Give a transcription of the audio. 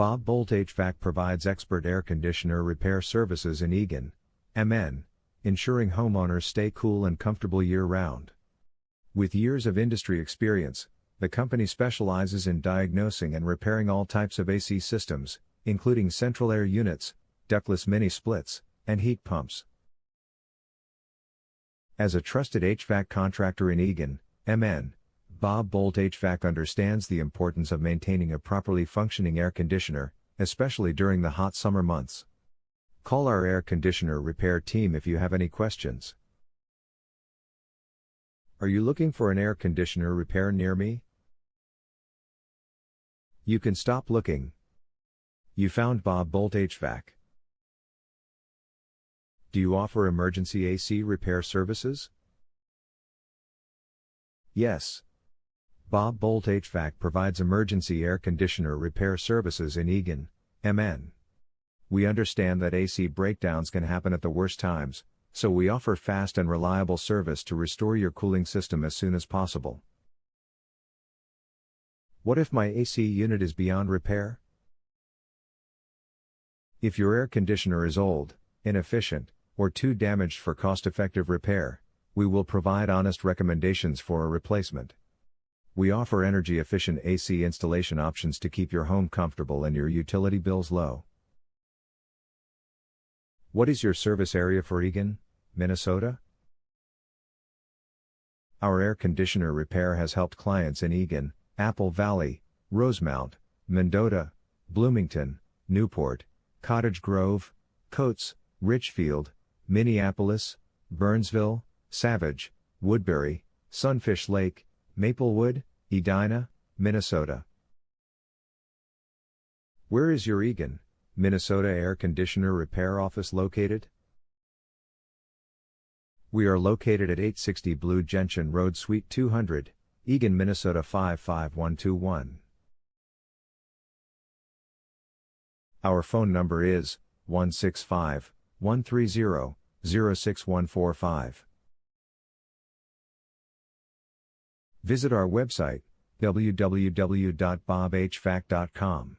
Boldt HVAC provides expert air conditioner repair services in Eagan, MN, ensuring homeowners stay cool and comfortable year-round. With years of industry experience, the company specializes in diagnosing and repairing all types of AC systems, including central air units, ductless mini-splits, and heat pumps. As a trusted HVAC contractor in Eagan, MN, Boldt HVAC understands the importance of maintaining a properly functioning air conditioner, especially during the hot summer months. Call our air conditioner repair team if you have any questions. Are you looking for an air conditioner repair near me? You can stop looking. You found Boldt HVAC. Do you offer emergency AC repair services? Yes. Boldt HVAC provides emergency air conditioner repair services in Eagan, MN. We understand that AC breakdowns can happen at the worst times, so we offer fast and reliable service to restore your cooling system as soon as possible. What if my AC unit is beyond repair? If your air conditioner is old, inefficient, or too damaged for cost-effective repair, we will provide honest recommendations for a replacement. We offer energy-efficient AC installation options to keep your home comfortable and your utility bills low. What is your service area for Eagan, Minnesota? Our air conditioner repair has helped clients in Eagan, Apple Valley, Rosemount, Mendota, Bloomington, Newport, Cottage Grove, Coates, Richfield, Minneapolis, Burnsville, Savage, Woodbury, Sunfish Lake, Maplewood, Edina, Minnesota. Where is your Eagan, Minnesota air conditioner repair office located? We are located at 860 Blue Gentian Road Suite 200, Eagan, Minnesota 55121. Our phone number is 165-130-06145. Visit our website, www.bobhvac.com.